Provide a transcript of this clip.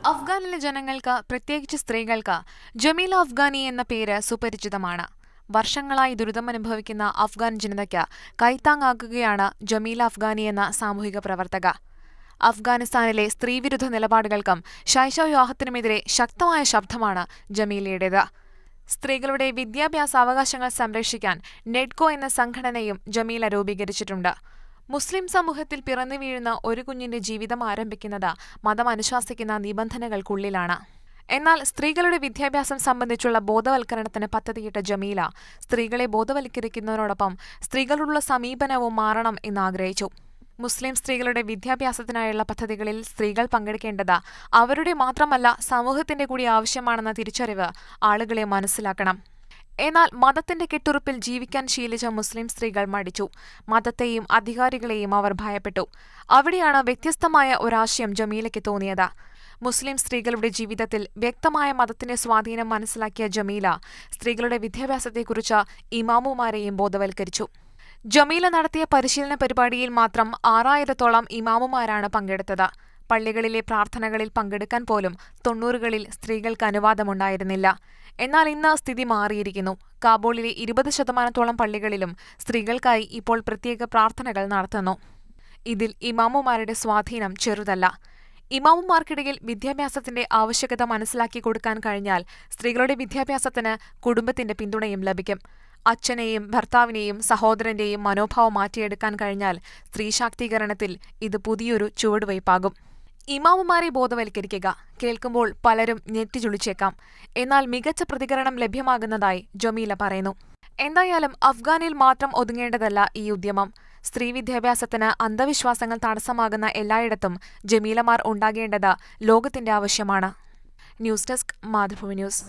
അഫ്ഗാനിലെ ജനങ്ങൾക്ക്, പ്രത്യേകിച്ച് സ്ത്രീകൾക്ക്, ജമീല അഫ്ഗാനി എന്ന പേര് സുപരിചിതമാണ്. വർഷങ്ങളായി ദുരിതമനുഭവിക്കുന്ന അഫ്ഗാൻ ജനതയ്ക്ക് കൈത്താങ്ങാകുകയാണ് ജമീല അഫ്ഗാനി എന്ന സാമൂഹിക പ്രവർത്തക. അഫ്ഗാനിസ്ഥാനിലെ സ്ത്രീവിരുദ്ധ നിലപാടുകൾക്കും ശൈശവവിവാഹത്തിനുമെതിരെ ശക്തമായ ശബ്ദമാണ് ജമീലയുടേത്. സ്ത്രീകളുടെ വിദ്യാഭ്യാസാവകാശങ്ങൾ സംരക്ഷിക്കാൻ നെഡ്കോ എന്ന സംഘടനയും ജമീല രൂപീകരിച്ചിട്ടുണ്ട്. മുസ്ലിം സമൂഹത്തിൽ പിറന്നു വീഴുന്ന ഒരു കുഞ്ഞിന്റെ ജീവിതം ആരംഭിക്കുന്നത് മതം അനുശാസിക്കുന്ന നിബന്ധനകൾക്കുള്ളിലാണ്. എന്നാൽ സ്ത്രീകളുടെ വിദ്യാഭ്യാസം സംബന്ധിച്ചുള്ള ബോധവൽക്കരണത്തിന് പദ്ധതിയിട്ട ജമീല സ്ത്രീകളെ ബോധവൽക്കരിക്കുന്നതിനോടൊപ്പം സ്ത്രീകളോടുള്ള സമീപനവും മാറണം എന്നാഗ്രഹിച്ചു. മുസ്ലിം സ്ത്രീകളുടെ വിദ്യാഭ്യാസത്തിനായുള്ള പദ്ധതികളിൽ സ്ത്രീകൾ പങ്കെടുക്കേണ്ടത് അവരുടെ മാത്രമല്ല സമൂഹത്തിന്റെ കൂടി ആവശ്യമാണെന്ന തിരിച്ചറിവ് ആളുകളെ മനസ്സിലാക്കണം. എന്നാൽ മതത്തിന്റെ കെട്ടുറപ്പിൽ ജീവിക്കാൻ ശീലിച്ച മുസ്ലിം സ്ത്രീകൾ മടിച്ചു. മതത്തെയും അധികാരികളെയും അവർ ഭയപ്പെട്ടു. അവിടെയാണ് വ്യത്യസ്തമായ ഒരാശയം ജമീലയ്ക്ക് തോന്നിയത്. മുസ്ലിം സ്ത്രീകളുടെ ജീവിതത്തിൽ വ്യക്തമായ മതത്തിന്റെ സ്വാധീനം മനസ്സിലാക്കിയ ജമീല സ്ത്രീകളുടെ വിദ്യാഭ്യാസത്തെക്കുറിച്ച് ഇമാമുമാരെയും ബോധവൽക്കരിച്ചു. ജമീല നടത്തിയ പരിശീലന പരിപാടിയിൽ മാത്രം 6000-ഓളം ഇമാമുമാരാണ് പങ്കെടുത്തത്. പള്ളികളിലെ പ്രാർത്ഥനകളിൽ പങ്കെടുക്കാൻ പോലും 90കളിൽ സ്ത്രീകൾക്ക് അനുവാദമുണ്ടായിരുന്നില്ല. എന്നാൽ ഇന്ന് സ്ഥിതി മാറിയിരിക്കുന്നു. കാബൂളിലെ 20% പള്ളികളിലും സ്ത്രീകൾക്കായി ഇപ്പോൾ പ്രത്യേക പ്രാർത്ഥനകൾ നടത്തുന്നു. ഇതിൽ ഇമാമുമാരുടെ സ്വാധീനം ചെറുതല്ല. ഇമാമുമാർക്കിടയിൽ വിദ്യാഭ്യാസത്തിന്റെ ആവശ്യകത മനസ്സിലാക്കി കൊടുക്കാൻ കഴിഞ്ഞാൽ സ്ത്രീകളുടെ വിദ്യാഭ്യാസത്തിന് കുടുംബത്തിന്റെ പിന്തുണയും ലഭിക്കും. അച്ഛനെയും ഭർത്താവിനെയും സഹോദരന്റെയും മനോഭാവം മാറ്റിയെടുക്കാൻ കഴിഞ്ഞാൽ സ്ത്രീ ശാക്തീകരണത്തിൽ ഇത് പുതിയൊരു ചുവടുവയ്പാകും. ഇമാമുമാരെ ബോധവൽക്കരിക്കുക കേൾക്കുമ്പോൾ പലരും ഞെട്ടിച്ചുളിച്ചേക്കാം. എന്നാൽ മികച്ച പ്രതികരണം ലഭ്യമാകുന്നതായി ജമീല പറയുന്നു. എന്തായാലും അഫ്ഗാനിൽ മാത്രം ഒതുങ്ങേണ്ടതല്ല ഈ ഉദ്യമം. സ്ത്രീ വിദ്യാഭ്യാസത്തിന് അന്ധവിശ്വാസങ്ങൾ തടസ്സമാകുന്ന എല്ലായിടത്തും ജമീലമാർ ഉണ്ടാകേണ്ടത് ലോകത്തിന്റെ ആവശ്യമാണ്. News desk, Mathrubhumi news.